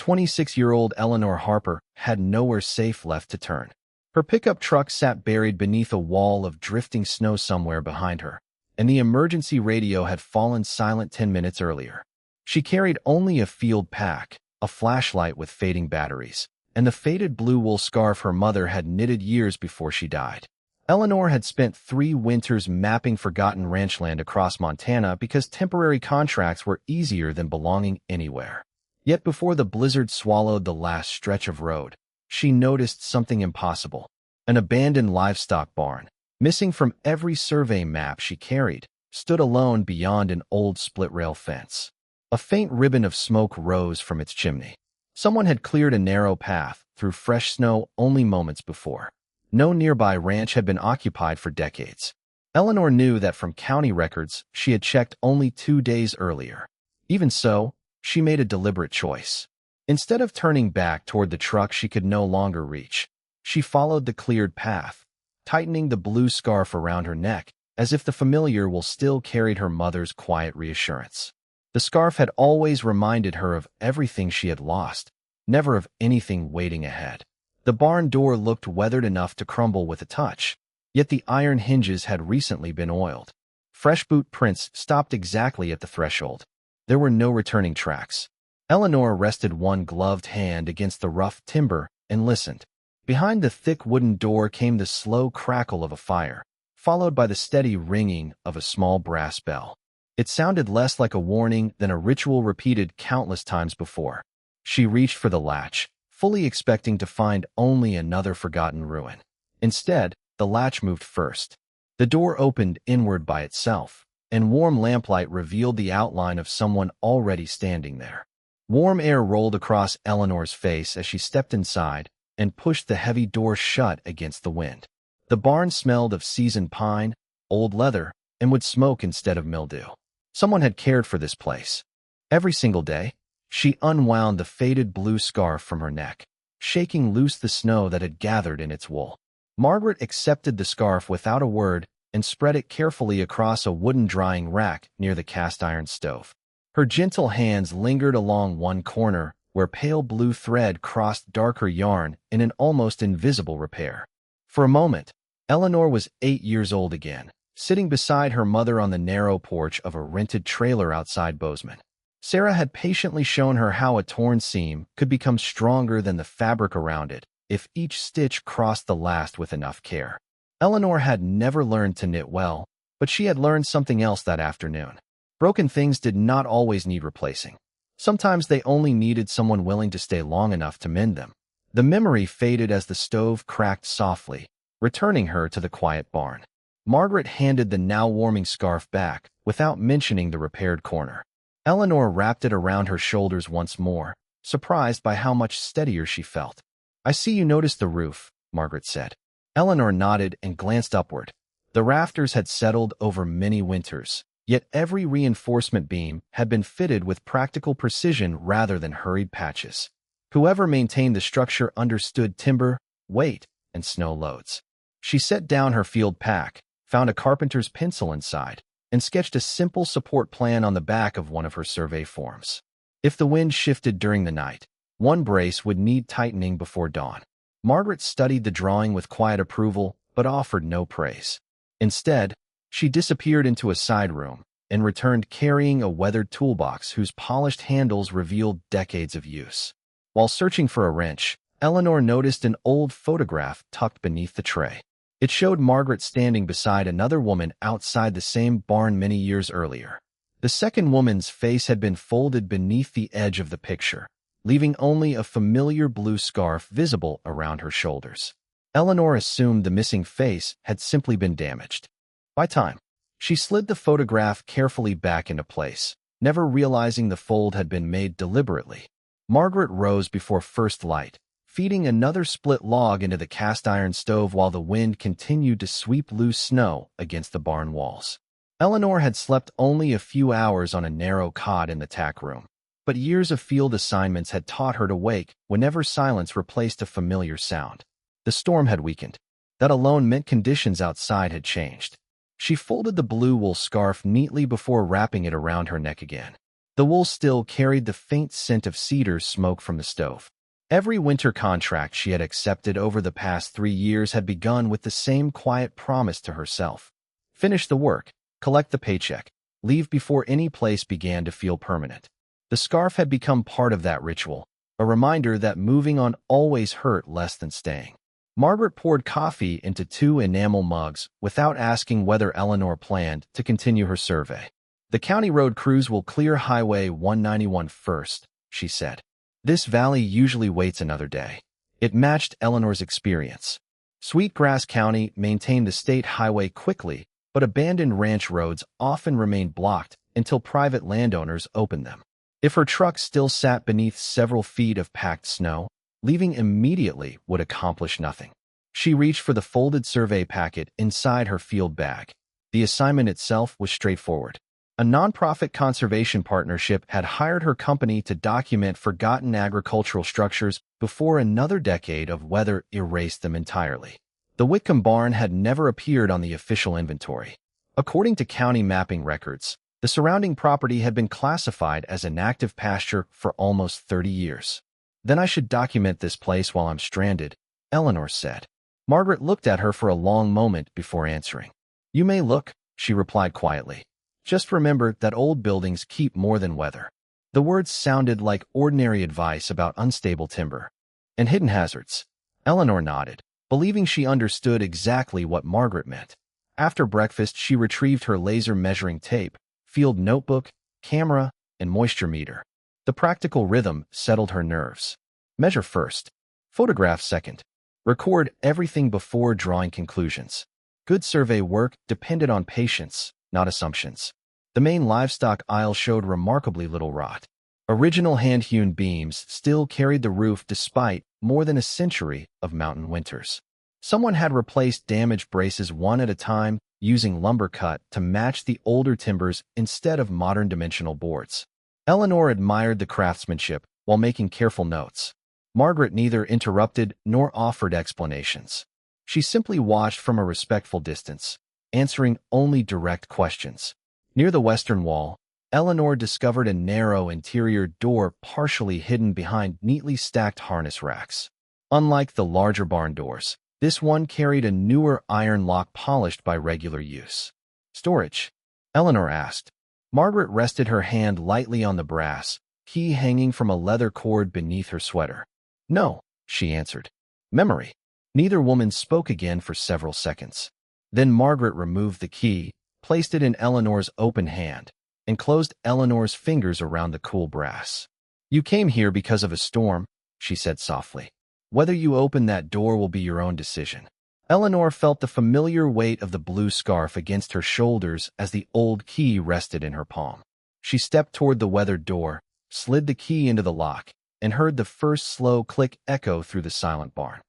26-year-old Eleanor Harper had nowhere safe left to turn. Her pickup truck sat buried beneath a wall of drifting snow somewhere behind her, and the emergency radio had fallen silent 10 minutes earlier. She carried only a field pack, a flashlight with fading batteries, and the faded blue wool scarf her mother had knitted years before she died. Eleanor had spent 3 winters mapping forgotten ranchland across Montana because temporary contracts were easier than belonging anywhere. Yet before the blizzard swallowed the last stretch of road, she noticed something impossible. An abandoned livestock barn, missing from every survey map she carried, stood alone beyond an old split-rail fence. A faint ribbon of smoke rose from its chimney. Someone had cleared a narrow path through fresh snow only moments before. No nearby ranch had been occupied for decades. Eleanor knew that from county records she had checked only 2 days earlier. Even so, she made a deliberate choice. Instead of turning back toward the truck she could no longer reach, she followed the cleared path, tightening the blue scarf around her neck as if the familiar wool still carried her mother's quiet reassurance. The scarf had always reminded her of everything she had lost, never of anything waiting ahead. The barn door looked weathered enough to crumble with a touch, yet the iron hinges had recently been oiled. Fresh boot prints stopped exactly at the threshold. There were no returning tracks. Eleanor rested one gloved hand against the rough timber and listened. Behind the thick wooden door came the slow crackle of a fire, followed by the steady ringing of a small brass bell. It sounded less like a warning than a ritual repeated countless times before. She reached for the latch, fully expecting to find only another forgotten ruin. Instead, the latch moved first. The door opened inward by itself, and warm lamplight revealed the outline of someone already standing there. Warm air rolled across Eleanor's face as she stepped inside and pushed the heavy door shut against the wind. The barn smelled of seasoned pine, old leather, and would smoke instead of mildew. Someone had cared for this place. Every single day, she unwound the faded blue scarf from her neck, shaking loose the snow that had gathered in its wool. Margaret accepted the scarf without a word and spread it carefully across a wooden drying rack near the cast-iron stove. Her gentle hands lingered along one corner where pale blue thread crossed darker yarn in an almost invisible repair. For a moment, Eleanor was 8 years old again, sitting beside her mother on the narrow porch of a rented trailer outside Bozeman. Sarah had patiently shown her how a torn seam could become stronger than the fabric around it if each stitch crossed the last with enough care. Eleanor had never learned to knit well, but she had learned something else that afternoon. Broken things did not always need replacing. Sometimes they only needed someone willing to stay long enough to mend them. The memory faded as the stove cracked softly, returning her to the quiet barn. Margaret handed the now warming scarf back without mentioning the repaired corner. Eleanor wrapped it around her shoulders once more, surprised by how much steadier she felt. "I see you noticed the roof," Margaret said. Eleanor nodded and glanced upward. The rafters had settled over many winters, yet every reinforcement beam had been fitted with practical precision rather than hurried patches. Whoever maintained the structure understood timber, weight, and snow loads. She set down her field pack, found a carpenter's pencil inside, and sketched a simple support plan on the back of one of her survey forms. If the wind shifted during the night, one brace would need tightening before dawn. Margaret studied the drawing with quiet approval, but offered no praise. Instead, she disappeared into a side room and returned carrying a weathered toolbox whose polished handles revealed decades of use. While searching for a wrench, Eleanor noticed an old photograph tucked beneath the tray. It showed Margaret standing beside another woman outside the same barn many years earlier. The second woman's face had been folded beneath the edge of the picture, leaving only a familiar blue scarf visible around her shoulders. Eleanor assumed the missing face had simply been damaged. By time, she slid the photograph carefully back into place, never realizing the fold had been made deliberately. Margaret rose before first light, feeding another split log into the cast-iron stove while the wind continued to sweep loose snow against the barn walls. Eleanor had slept only a few hours on a narrow cot in the tack room, but years of field assignments had taught her to wake whenever silence replaced a familiar sound. The storm had weakened. That alone meant conditions outside had changed. She folded the blue wool scarf neatly before wrapping it around her neck again. The wool still carried the faint scent of cedar smoke from the stove. Every winter contract she had accepted over the past 3 years had begun with the same quiet promise to herself. Finish the work, collect the paycheck, leave before any place began to feel permanent. The scarf had become part of that ritual, a reminder that moving on always hurt less than staying. Margaret poured coffee into 2 enamel mugs without asking whether Eleanor planned to continue her survey. The county road crews will clear Highway 191 first, she said. This valley usually waits another day. It matched Eleanor's experience. Sweetgrass County maintained the state highway quickly, but abandoned ranch roads often remained blocked until private landowners opened them. If her truck still sat beneath several feet of packed snow, leaving immediately would accomplish nothing. She reached for the folded survey packet inside her field bag. The assignment itself was straightforward. A nonprofit conservation partnership had hired her company to document forgotten agricultural structures before another decade of weather erased them entirely. The Whitcomb barn had never appeared on the official inventory. According to county mapping records, the surrounding property had been classified as inactive pasture for almost 30 years. Then I should document this place while I'm stranded, Eleanor said. Margaret looked at her for a long moment before answering. You may look, she replied quietly. Just remember that old buildings keep more than weather. The words sounded like ordinary advice about unstable timber and hidden hazards. Eleanor nodded, believing she understood exactly what Margaret meant. After breakfast, she retrieved her laser measuring tape, field notebook, camera, and moisture meter. The practical rhythm settled her nerves. Measure first. Photograph second. Record everything before drawing conclusions. Good survey work depended on patience, not assumptions. The main livestock aisle showed remarkably little rot. Original hand-hewn beams still carried the roof despite more than a century of mountain winters. Someone had replaced damaged braces one at a time, using lumber cut to match the older timbers instead of modern dimensional boards. Eleanor admired the craftsmanship while making careful notes. Margaret neither interrupted nor offered explanations. She simply watched from a respectful distance, answering only direct questions. Near the western wall, Eleanor discovered a narrow interior door partially hidden behind neatly stacked harness racks. Unlike the larger barn doors, this one carried a newer iron lock polished by regular use. Storage? Eleanor asked. Margaret rested her hand lightly on the brass key hanging from a leather cord beneath her sweater. No, she answered. Memory. Neither woman spoke again for several seconds. Then Margaret removed the key, placed it in Eleanor's open hand, and closed Eleanor's fingers around the cool brass. You came here because of a storm, she said softly. Whether you open that door will be your own decision. Eleanor felt the familiar weight of the blue scarf against her shoulders as the old key rested in her palm. She stepped toward the weathered door, slid the key into the lock, and heard the first slow click echo through the silent barn.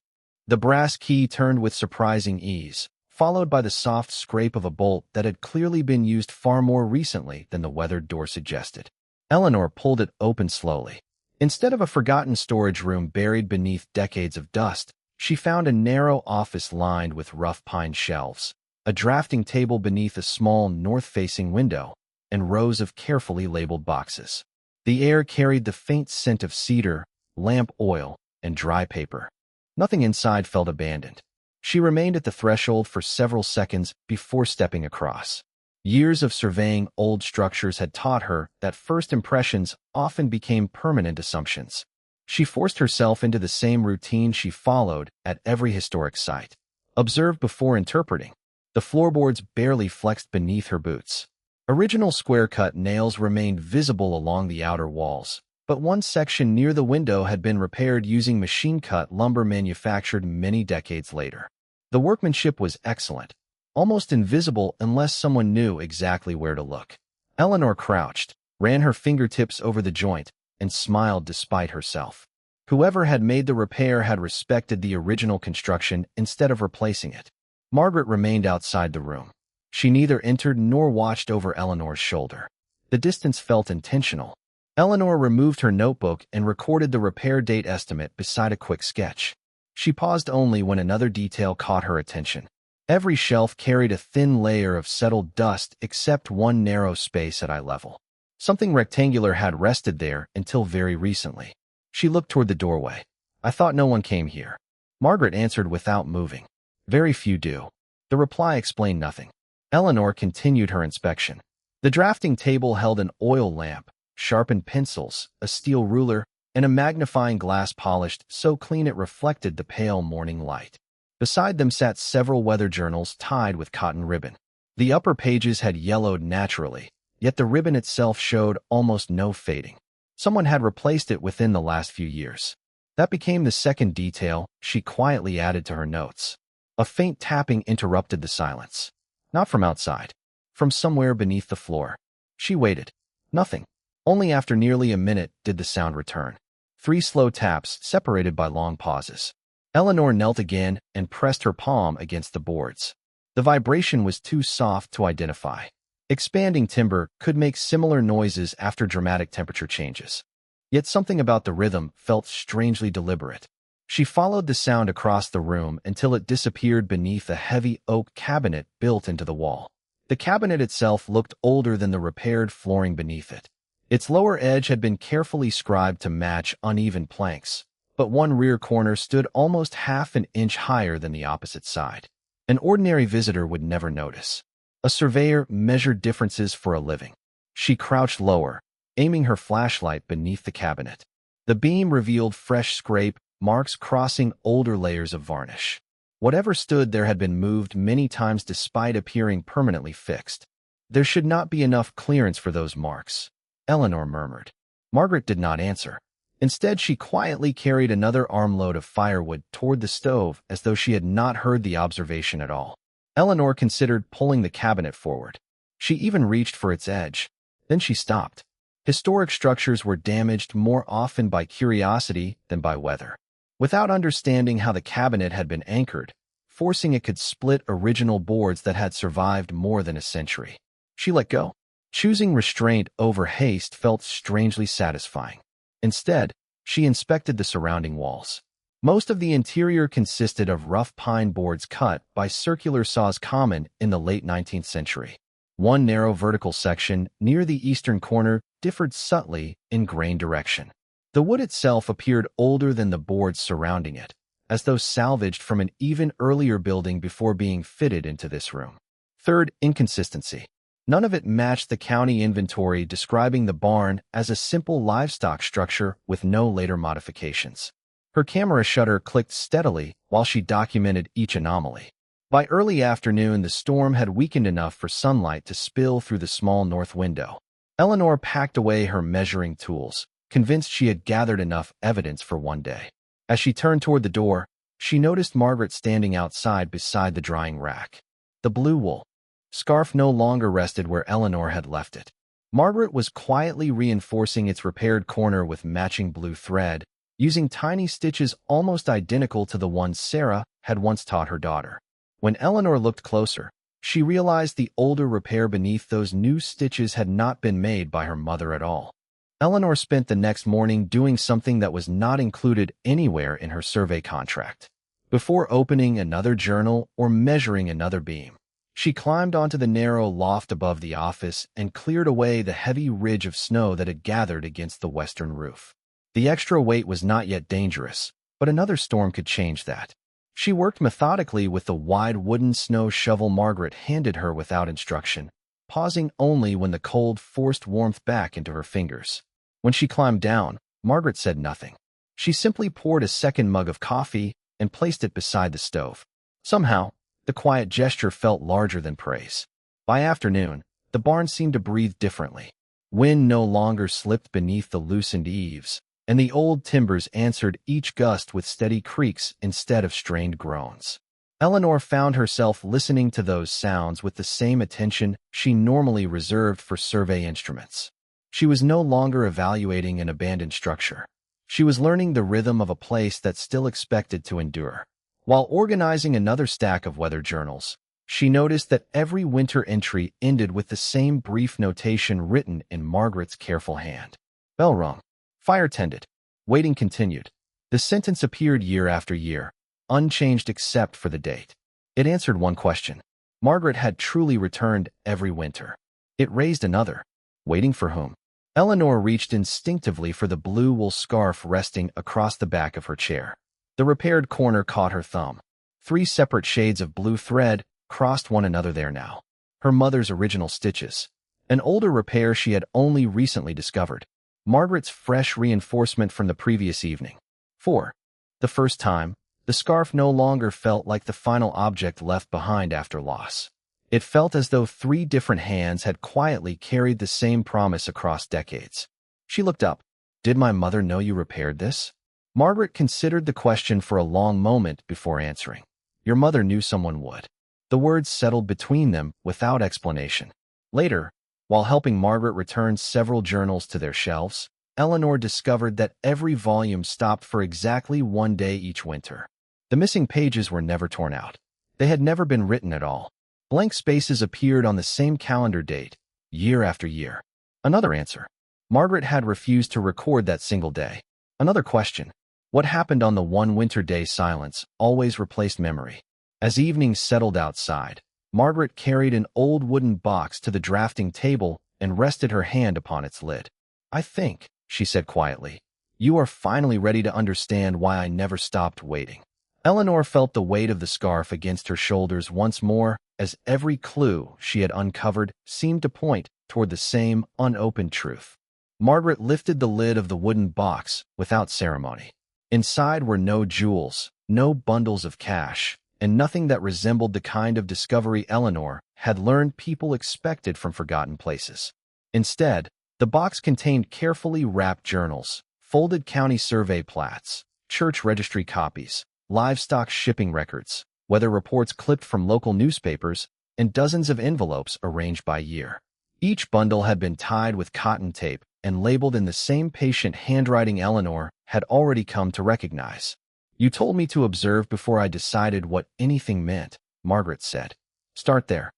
The brass key turned with surprising ease, followed by the soft scrape of a bolt that had clearly been used far more recently than the weathered door suggested. Eleanor pulled it open slowly. Instead of a forgotten storage room buried beneath decades of dust, she found a narrow office lined with rough pine shelves, a drafting table beneath a small north-facing window, and rows of carefully labeled boxes. The air carried the faint scent of cedar, lamp oil, and dry paper. Nothing inside felt abandoned. She remained at the threshold for several seconds before stepping across. Years of surveying old structures had taught her that first impressions often became permanent assumptions. She forced herself into the same routine she followed at every historic site. Observe before interpreting. The floorboards barely flexed beneath her boots. Original square-cut nails remained visible along the outer walls, but one section near the window had been repaired using machine-cut lumber manufactured many decades later. The workmanship was excellent, almost invisible unless someone knew exactly where to look. Eleanor crouched, ran her fingertips over the joint, and smiled despite herself. Whoever had made the repair had respected the original construction instead of replacing it. Margaret remained outside the room. She neither entered nor watched over Eleanor's shoulder. The distance felt intentional. Eleanor removed her notebook and recorded the repair date estimate beside a quick sketch. She paused only when another detail caught her attention. Every shelf carried a thin layer of settled dust except one narrow space at eye level. Something rectangular had rested there until very recently. She looked toward the doorway. "I thought no one came here." Margaret answered without moving. "Very few do." The reply explained nothing. Eleanor continued her inspection. The drafting table held an oil lamp, sharpened pencils, a steel ruler, and a magnifying glass polished so clean it reflected the pale morning light. Beside them sat several weather journals tied with cotton ribbon. The upper pages had yellowed naturally, yet the ribbon itself showed almost no fading. Someone had replaced it within the last few years. That became the second detail she quietly added to her notes. A faint tapping interrupted the silence. Not from outside. From somewhere beneath the floor. She waited. Nothing. Only after nearly a minute did the sound return. 3 slow taps, separated by long pauses. Eleanor knelt again and pressed her palm against the boards. The vibration was too soft to identify. Expanding timber could make similar noises after dramatic temperature changes. Yet something about the rhythm felt strangely deliberate. She followed the sound across the room until it disappeared beneath a heavy oak cabinet built into the wall. The cabinet itself looked older than the repaired flooring beneath it. Its lower edge had been carefully scribed to match uneven planks, but one rear corner stood almost half an inch higher than the opposite side. An ordinary visitor would never notice. A surveyor measured differences for a living. She crouched lower, aiming her flashlight beneath the cabinet. The beam revealed fresh scrape marks crossing older layers of varnish. Whatever stood there had been moved many times despite appearing permanently fixed. "There should not be enough clearance for those marks," Eleanor murmured. Margaret did not answer. Instead, she quietly carried another armload of firewood toward the stove as though she had not heard the observation at all. Eleanor considered pulling the cabinet forward. She even reached for its edge. Then she stopped. Historic structures were damaged more often by curiosity than by weather. Without understanding how the cabinet had been anchored, forcing it could split original boards that had survived more than a century. She let go. Choosing restraint over haste felt strangely satisfying. Instead, she inspected the surrounding walls. Most of the interior consisted of rough pine boards cut by circular saws common in the late 19th century. One narrow vertical section near the eastern corner differed subtly in grain direction. The wood itself appeared older than the boards surrounding it, as though salvaged from an even earlier building before being fitted into this room. Third, inconsistency. None of it matched the county inventory describing the barn as a simple livestock structure with no later modifications. Her camera shutter clicked steadily while she documented each anomaly. By early afternoon, the storm had weakened enough for sunlight to spill through the small north window. Eleanor packed away her measuring tools, convinced she had gathered enough evidence for one day. As she turned toward the door, she noticed Margaret standing outside beside the drying rack. The blue wool scarf no longer rested where Eleanor had left it. Margaret was quietly reinforcing its repaired corner with matching blue thread, using tiny stitches almost identical to the ones Sarah had once taught her daughter. When Eleanor looked closer, she realized the older repair beneath those new stitches had not been made by her mother at all. Eleanor spent the next morning doing something that was not included anywhere in her survey contract. Before opening another journal or measuring another beam, she climbed onto the narrow loft above the office and cleared away the heavy ridge of snow that had gathered against the western roof. The extra weight was not yet dangerous, but another storm could change that. She worked methodically with the wide wooden snow shovel Margaret handed her without instruction, pausing only when the cold forced warmth back into her fingers. When she climbed down, Margaret said nothing. She simply poured a second mug of coffee and placed it beside the stove. Somehow, the quiet gesture felt larger than praise. By afternoon, the barn seemed to breathe differently. Wind no longer slipped beneath the loosened eaves, and the old timbers answered each gust with steady creaks instead of strained groans. Eleanor found herself listening to those sounds with the same attention she normally reserved for survey instruments. She was no longer evaluating an abandoned structure. She was learning the rhythm of a place that still expected to endure. While organizing another stack of weather journals, she noticed that every winter entry ended with the same brief notation written in Margaret's careful hand. Bell rung. Fire tended. Waiting continued. The sentence appeared year after year, unchanged except for the date. It answered one question. Margaret had truly returned every winter. It raised another. Waiting for whom? Eleanor reached instinctively for the blue wool scarf resting across the back of her chair. The repaired corner caught her thumb. 3 separate shades of blue thread crossed one another there now. Her mother's original stitches. An older repair she had only recently discovered. Margaret's fresh reinforcement from the previous evening. For the first time, the scarf no longer felt like the final object left behind after loss. It felt as though 3 different hands had quietly carried the same promise across decades. She looked up. Did my mother know you repaired this? Margaret considered the question for a long moment before answering. Your mother knew someone would. The words settled between them without explanation. Later, while helping Margaret return several journals to their shelves, Eleanor discovered that every volume stopped for exactly 1 day each winter. The missing pages were never torn out. They had never been written at all. Blank spaces appeared on the same calendar date, year after year. Another answer. Margaret had refused to record that single day. Another question. What happened on the one winter day? Silence always replaced memory. As evening settled outside, Margaret carried an old wooden box to the drafting table and rested her hand upon its lid. I think, she said quietly, you are finally ready to understand why I never stopped waiting. Eleanor felt the weight of the scarf against her shoulders once more, as every clue she had uncovered seemed to point toward the same unopened truth. Margaret lifted the lid of the wooden box without ceremony. Inside were no jewels, no bundles of cash, and nothing that resembled the kind of discovery Eleanor had learned people expected from forgotten places. Instead, the box contained carefully wrapped journals, folded county survey plats, church registry copies, livestock shipping records, weather reports clipped from local newspapers, and dozens of envelopes arranged by year. Each bundle had been tied with cotton tape and labeled in the same patient handwriting Eleanor had already come to recognize. You told me to observe before I decided what anything meant, Margaret said. Start there.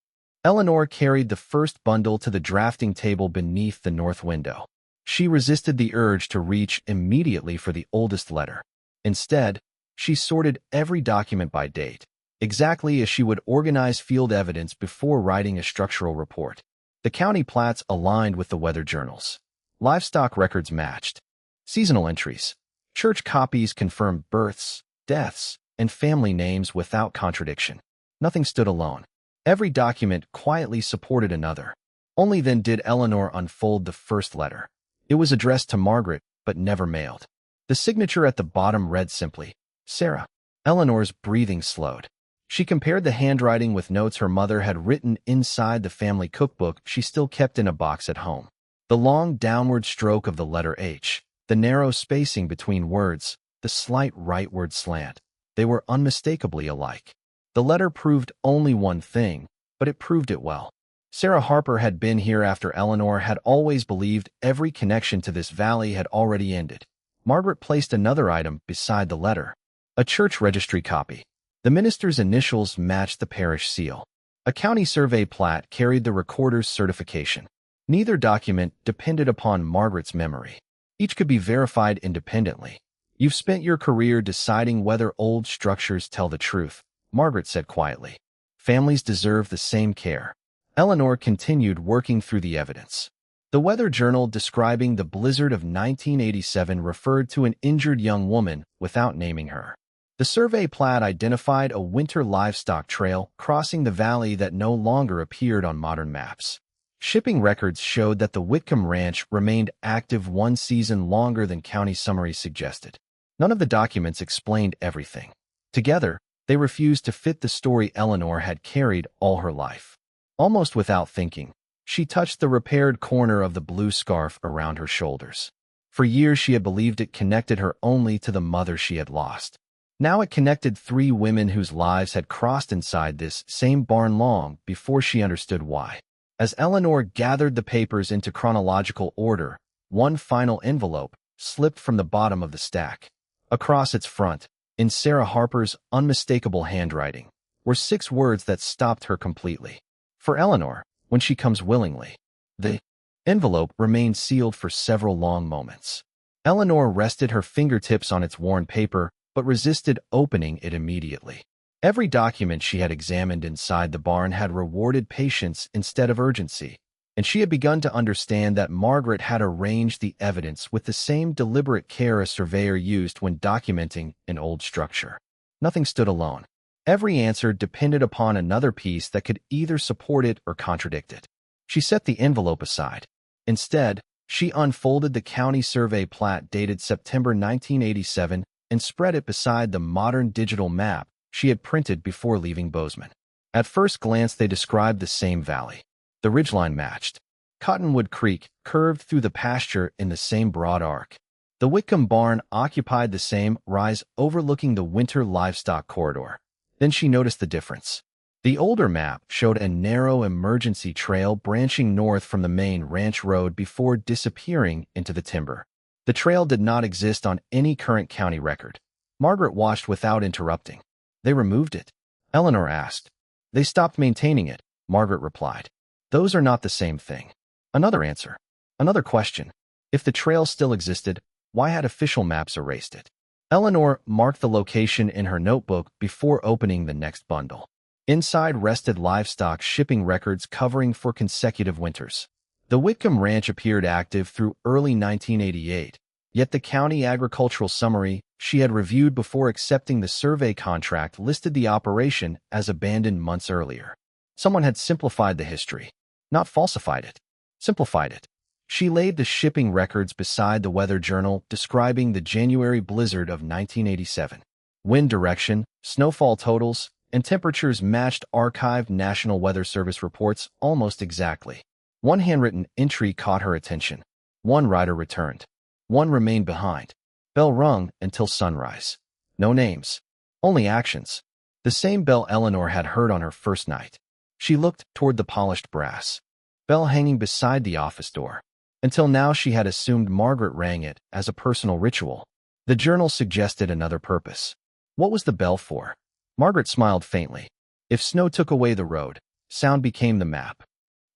Eleanor carried the first bundle to the drafting table beneath the north window. She resisted the urge to reach immediately for the oldest letter. Instead, she sorted every document by date, exactly as she would organize field evidence before writing a structural report. The county plats aligned with the weather journals. Livestock records matched. Seasonal entries. Church copies confirmed births, deaths, and family names without contradiction. Nothing stood alone. Every document quietly supported another. Only then did Eleanor unfold the first letter. It was addressed to Margaret, but never mailed. The signature at the bottom read simply, Sarah. Eleanor's breathing slowed. She compared the handwriting with notes her mother had written inside the family cookbook she still kept in a box at home. The long downward stroke of the letter H, the narrow spacing between words, the slight rightward slant. They were unmistakably alike. The letter proved only one thing, but it proved it well. Sarah Harper had been here after Eleanor had always believed every connection to this valley had already ended. Margaret placed another item beside the letter. A church registry copy. The minister's initials matched the parish seal. A county survey plat carried the recorder's certification. Neither document depended upon Margaret's memory. Each could be verified independently. You've spent your career deciding whether old structures tell the truth, Margaret said quietly. Families deserve the same care. Eleanor continued working through the evidence. The weather journal describing the blizzard of 1987 referred to an injured young woman without naming her. The survey plat identified a winter livestock trail crossing the valley that no longer appeared on modern maps. Shipping records showed that the Whitcomb ranch remained active one season longer than county summaries suggested. None of the documents explained everything. Together, they refused to fit the story Eleanor had carried all her life. Almost without thinking, she touched the repaired corner of the blue scarf around her shoulders. For years she had believed it connected her only to the mother she had lost. Now it connected 3 women whose lives had crossed inside this same barn long before she understood why. As Eleanor gathered the papers into chronological order, one final envelope slipped from the bottom of the stack. Across its front, in Sarah Harper's unmistakable handwriting, were 6 words that stopped her completely. For Eleanor, when she comes willingly. The envelope remained sealed for several long moments. Eleanor rested her fingertips on its worn paper, but resisted opening it immediately. Every document she had examined inside the barn had rewarded patience instead of urgency. and she had begun to understand that Margaret had arranged the evidence with the same deliberate care a surveyor used when documenting an old structure. Nothing stood alone. Every answer depended upon another piece that could either support it or contradict it. She set the envelope aside. Instead, she unfolded the county survey plat dated September 1987 and spread it beside the modern digital map she had printed before leaving Bozeman. At first glance, they described the same valley. The ridgeline matched. Cottonwood Creek curved through the pasture in the same broad arc. The Whitcomb barn occupied the same rise overlooking the winter livestock corridor. Then she noticed the difference. The older map showed a narrow emergency trail branching north from the main ranch road before disappearing into the timber. The trail did not exist on any current county record. Margaret watched without interrupting. They removed it? Eleanor asked. They stopped maintaining it, Margaret replied. Those are not the same thing. Another answer. Another question. If the trail still existed, why had official maps erased it? Eleanor marked the location in her notebook before opening the next bundle. Inside rested livestock shipping records covering for consecutive winters. The Whitcomb Ranch appeared active through early 1988, yet the county agricultural summary she had reviewed before accepting the survey contract listed the operation as abandoned months earlier. Someone had simplified the history, not falsified it, simplified it. She laid the shipping records beside the weather journal describing the January blizzard of 1987. Wind direction, snowfall totals, and temperatures matched archived National Weather Service reports almost exactly. One handwritten entry caught her attention. One rider returned. One remained behind. Bell rung until sunrise. No names. Only actions. The same bell Eleanor had heard on her first night. She looked toward the polished brass bell hanging beside the office door. Until now she had assumed Margaret rang it as a personal ritual. The journal suggested another purpose. What was the bell for? Margaret smiled faintly. If snow took away the road, sound became the map.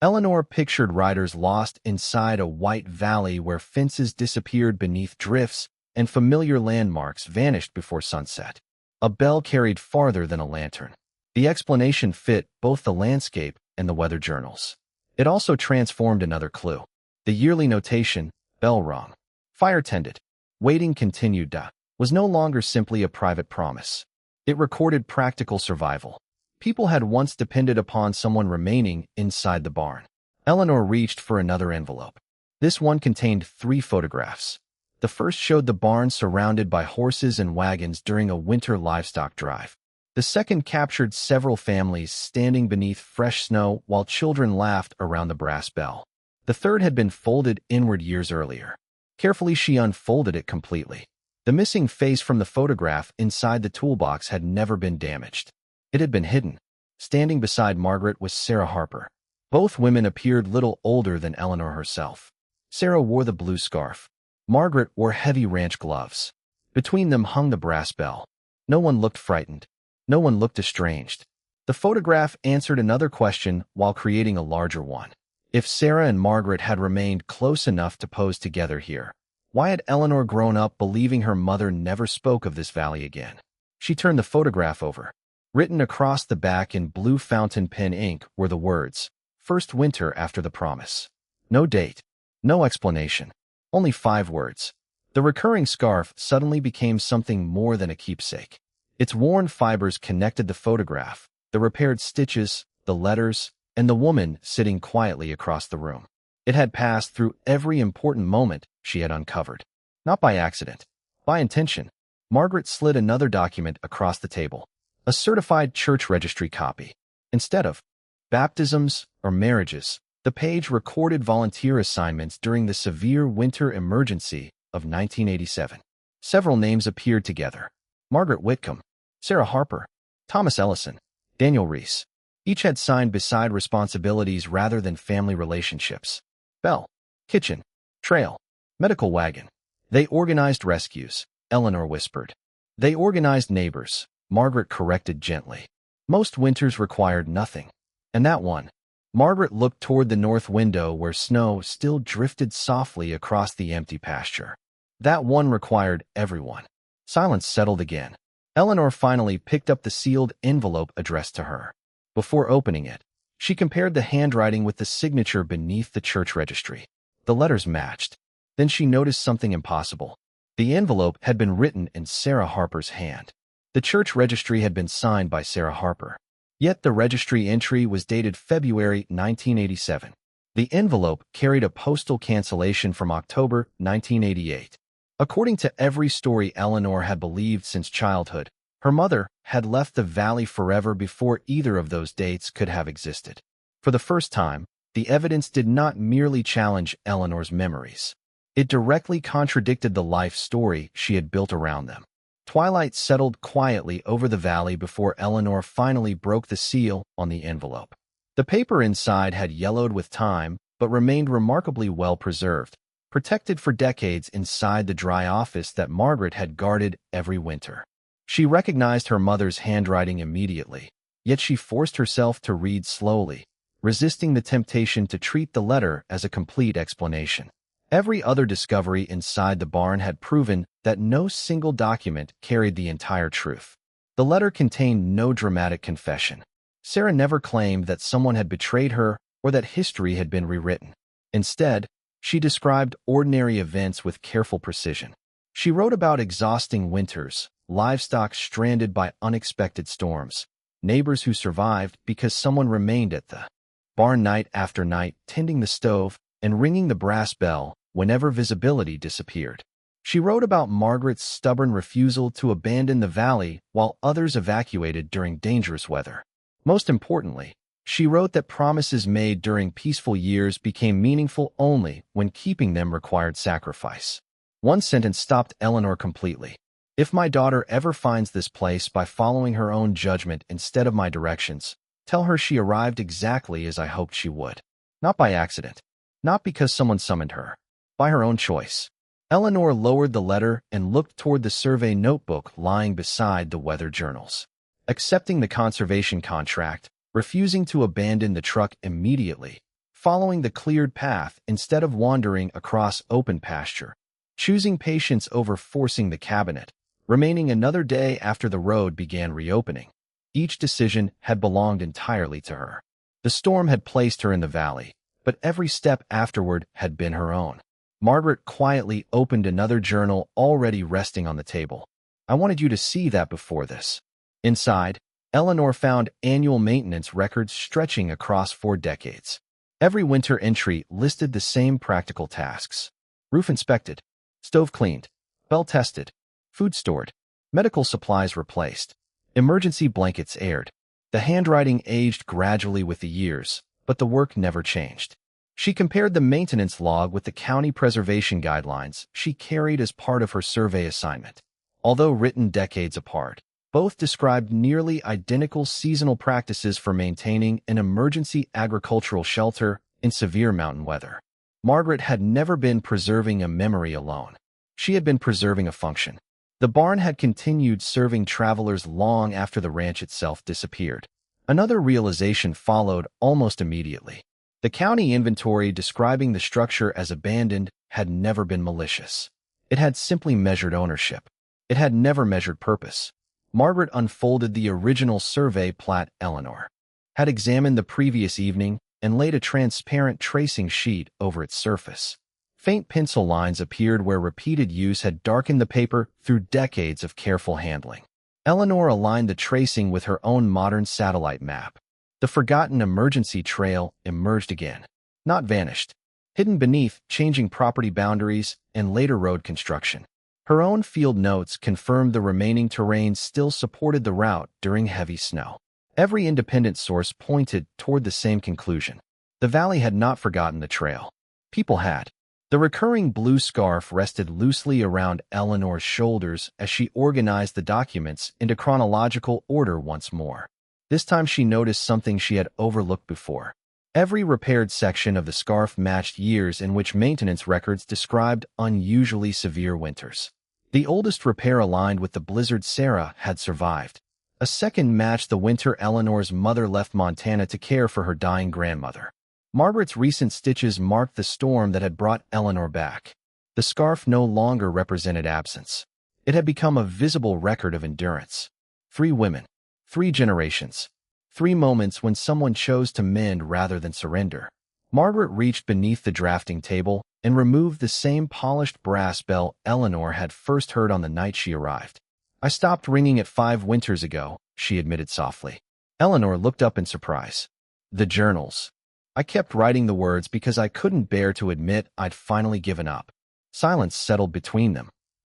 Eleanor pictured riders lost inside a white valley where fences disappeared beneath drifts and familiar landmarks vanished before sunset. A bell carried farther than a lantern. The explanation fit both the landscape and the weather journals. It also transformed another clue. The yearly notation, bell rung. Fire tended. Waiting continued was no longer simply a private promise. It recorded practical survival. People had once depended upon someone remaining inside the barn. Eleanor reached for another envelope. This one contained 3 photographs. The first showed the barn surrounded by horses and wagons during a winter livestock drive. The second captured several families standing beneath fresh snow while children laughed around the brass bell. The third had been folded inward years earlier. Carefully, she unfolded it completely. The missing face from the photograph inside the toolbox had never been damaged. It had been hidden. Standing beside Margaret was Sarah Harper. Both women appeared little older than Eleanor herself. Sarah wore the blue scarf. Margaret wore heavy ranch gloves. Between them hung the brass bell. No one looked frightened. No one looked estranged. The photograph answered another question while creating a larger one. If Sarah and Margaret had remained close enough to pose together here, why had Eleanor grown up believing her mother never spoke of this valley again? She turned the photograph over. Written across the back in blue fountain pen ink were the words, "First winter after the promise." No date. No explanation. Only 5 words. The recurring scarf suddenly became something more than a keepsake. Its worn fibers connected the photograph, the repaired stitches, the letters, and the woman sitting quietly across the room. It had passed through every important moment she had uncovered. Not by accident, by intention. Margaret slid another document across the table, a certified church registry copy. Instead of baptisms or marriages, the page recorded volunteer assignments during the severe winter emergency of 1987. Several names appeared together. Margaret Whitcomb, Sarah Harper, Thomas Ellison, Daniel Reese. Each had signed beside responsibilities rather than family relationships. Bell, kitchen, trail, medical wagon. They organized rescues, Eleanor whispered. They organized neighbors, Margaret corrected gently. Most winters required nothing. And that one. Margaret looked toward the north window where snow still drifted softly across the empty pasture. That one required everyone. Silence settled again. Eleanor finally picked up the sealed envelope addressed to her. Before opening it, She compared the handwriting with the signature beneath the church registry. The letters matched. Then she noticed something impossible. The envelope had been written in Sarah Harper's hand. The church registry had been signed by Sarah Harper. Yet the registry entry was dated February 1987. The envelope carried a postal cancellation from October 1988. According to every story Eleanor had believed since childhood, her mother had left the valley forever before either of those dates could have existed. For the first time, the evidence did not merely challenge Eleanor's memories. It directly contradicted the life story she had built around them. Twilight settled quietly over the valley before Eleanor finally broke the seal on the envelope. The paper inside had yellowed with time, but remained remarkably well preserved, protected for decades inside the dry office that Margaret had guarded every winter. She recognized her mother's handwriting immediately, yet she forced herself to read slowly, resisting the temptation to treat the letter as a complete explanation. Every other discovery inside the barn had proven that no single document carried the entire truth. The letter contained no dramatic confession. Sarah never claimed that someone had betrayed her or that history had been rewritten. Instead, she described ordinary events with careful precision. She wrote about exhausting winters, livestock stranded by unexpected storms, neighbors who survived because someone remained at the barn night after night, tending the stove and ringing the brass bell whenever visibility disappeared. She wrote about Margaret's stubborn refusal to abandon the valley while others evacuated during dangerous weather. Most importantly, she wrote that promises made during peaceful years became meaningful only when keeping them required sacrifice. One sentence stopped Eleanor completely. "If my daughter ever finds this place by following her own judgment instead of my directions, tell her she arrived exactly as I hoped she would. Not by accident. Not because someone summoned her. By her own choice." Eleanor lowered the letter and looked toward the survey notebook lying beside the weather journals. Accepting the conservation contract, refusing to abandon the truck immediately, following the cleared path instead of wandering across open pasture, choosing patience over forcing the cabinet, remaining another day after the road began reopening. Each decision had belonged entirely to her. The storm had placed her in the valley, but every step afterward had been her own. Margaret quietly opened another journal already resting on the table. "I wanted you to see that before this." Inside, Eleanor found annual maintenance records stretching across 4 decades. Every winter entry listed the same practical tasks: roof inspected, stove cleaned, bell tested, food stored, medical supplies replaced, emergency blankets aired. The handwriting aged gradually with the years, but the work never changed. She compared the maintenance log with the county preservation guidelines she carried as part of her survey assignment. Although written decades apart, both described nearly identical seasonal practices for maintaining an emergency agricultural shelter in severe mountain weather. Margaret had never been preserving a memory alone. She had been preserving a function. The barn had continued serving travelers long after the ranch itself disappeared. Another realization followed almost immediately. The county inventory describing the structure as abandoned had never been malicious. It had simply measured ownership. It had never measured purpose. Margaret unfolded the original survey plat Eleanor had examined the previous evening and laid a transparent tracing sheet over its surface. Faint pencil lines appeared where repeated use had darkened the paper through decades of careful handling. Eleanor aligned the tracing with her own modern satellite map. The forgotten emergency trail emerged again, not vanished, hidden beneath changing property boundaries and later road construction. Her own field notes confirmed the remaining terrain still supported the route during heavy snow. Every independent source pointed toward the same conclusion. The valley had not forgotten the trail. People had. The recurring blue scarf rested loosely around Eleanor's shoulders as she organized the documents into chronological order once more. This time she noticed something she had overlooked before. Every repaired section of the scarf matched years in which maintenance records described unusually severe winters. The oldest repair aligned with the blizzard Sarah had survived. A second matched the winter Eleanor's mother left Montana to care for her dying grandmother. Margaret's recent stitches marked the storm that had brought Eleanor back. The scarf no longer represented absence. It had become a visible record of endurance. 3 women, 3 generations, 3 moments when someone chose to mend rather than surrender. Margaret reached beneath the drafting table and removed the same polished brass bell Eleanor had first heard on the night she arrived. "I stopped ringing it 5 winters ago," she admitted softly. Eleanor looked up in surprise. "The journals. I kept writing the words because I couldn't bear to admit I'd finally given up." Silence settled between them.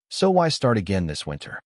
"So why start again this winter?"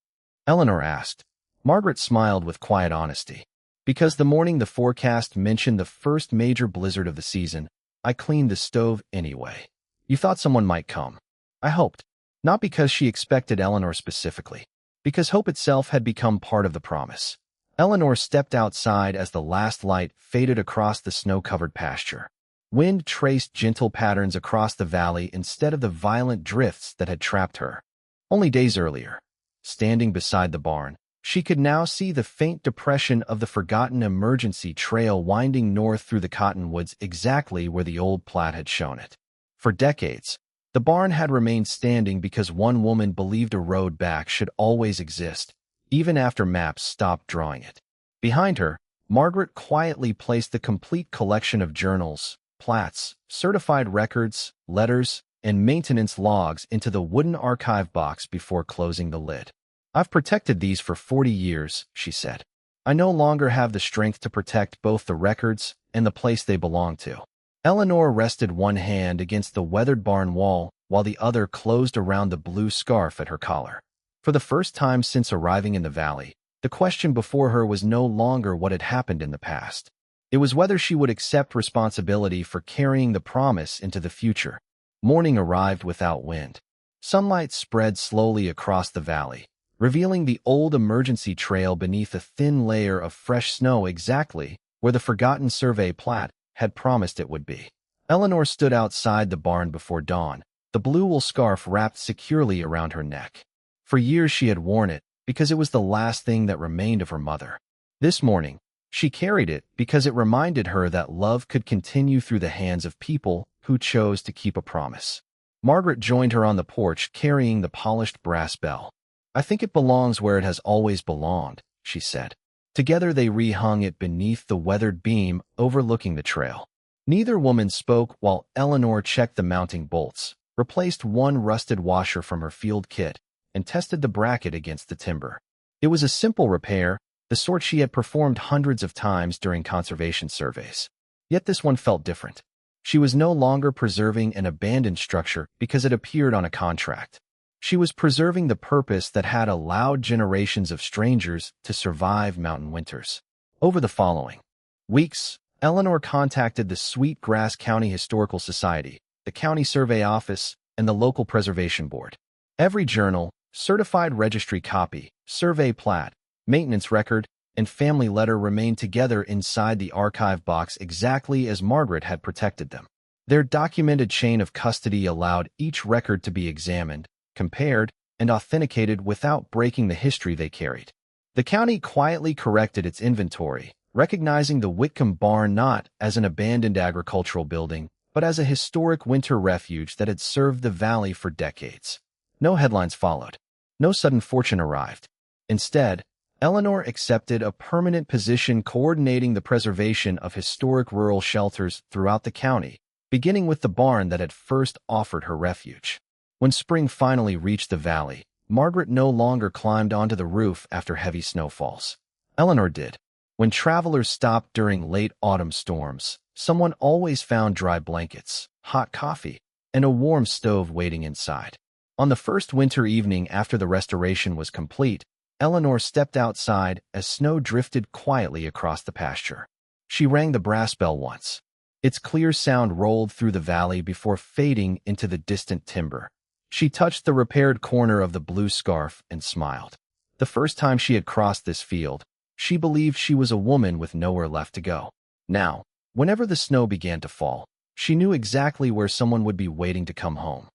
Eleanor asked. Margaret smiled with quiet honesty. "Because the morning the forecast mentioned the first major blizzard of the season, I cleaned the stove anyway. You thought someone might come. I hoped." Not because she expected Eleanor specifically, because hope itself had become part of the promise. Eleanor stepped outside as the last light faded across the snow-covered pasture. Wind traced gentle patterns across the valley instead of the violent drifts that had trapped her. Only days earlier, standing beside the barn, she could now see the faint depression of the forgotten emergency trail winding north through the cottonwoods exactly where the old plat had shown it. For decades, the barn had remained standing because one woman believed a road back should always exist, even after maps stopped drawing it. Behind her, Margaret quietly placed the complete collection of journals, plats, certified records, letters, and maintenance logs into the wooden archive box before closing the lid. "I've protected these for 40 years, she said. "I no longer have the strength to protect both the records and the place they belong to." Eleanor rested one hand against the weathered barn wall while the other closed around the blue scarf at her collar. For the first time since arriving in the valley, the question before her was no longer what had happened in the past. It was whether she would accept responsibility for carrying the promise into the future. Morning arrived without wind. Sunlight spread slowly across the valley, revealing the old emergency trail beneath a thin layer of fresh snow exactly where the forgotten survey plat had promised it would be. Eleanor stood outside the barn before dawn, the blue wool scarf wrapped securely around her neck. For years she had worn it because it was the last thing that remained of her mother. This morning, she carried it because it reminded her that love could continue through the hands of people who chose to keep a promise. Margaret joined her on the porch carrying the polished brass bell. "I think it belongs where it has always belonged," she said. Together they rehung it beneath the weathered beam overlooking the trail. Neither woman spoke while Eleanor checked the mounting bolts, replaced one rusted washer from her field kit, and tested the bracket against the timber. It was a simple repair, the sort she had performed hundreds of times during conservation surveys. Yet this one felt different. She was no longer preserving an abandoned structure because it appeared on a contract. She was preserving the purpose that had allowed generations of strangers to survive mountain winters. Over the following weeks, Eleanor contacted the Sweet Grass County Historical Society, the county survey office, and the local preservation board. Every journal, certified registry copy, survey plat, maintenance record, and family letter remained together inside the archive box exactly as Margaret had protected them. Their documented chain of custody allowed each record to be examined, compared, and authenticated without breaking the history they carried. The county quietly corrected its inventory, recognizing the Whitcomb barn not as an abandoned agricultural building, but as a historic winter refuge that had served the valley for decades. No headlines followed. No sudden fortune arrived. Instead, Eleanor accepted a permanent position coordinating the preservation of historic rural shelters throughout the county, beginning with the barn that had first offered her refuge. When spring finally reached the valley, Margaret no longer climbed onto the roof after heavy snowfalls. Eleanor did. When travelers stopped during late autumn storms, someone always found dry blankets, hot coffee, and a warm stove waiting inside. On the first winter evening after the restoration was complete, Eleanor stepped outside as snow drifted quietly across the pasture. She rang the brass bell once. Its clear sound rolled through the valley before fading into the distant timber. She touched the repaired corner of the blue scarf and smiled. The first time she had crossed this field, she believed she was a woman with nowhere left to go. Now, whenever the snow began to fall, she knew exactly where someone would be waiting to come home.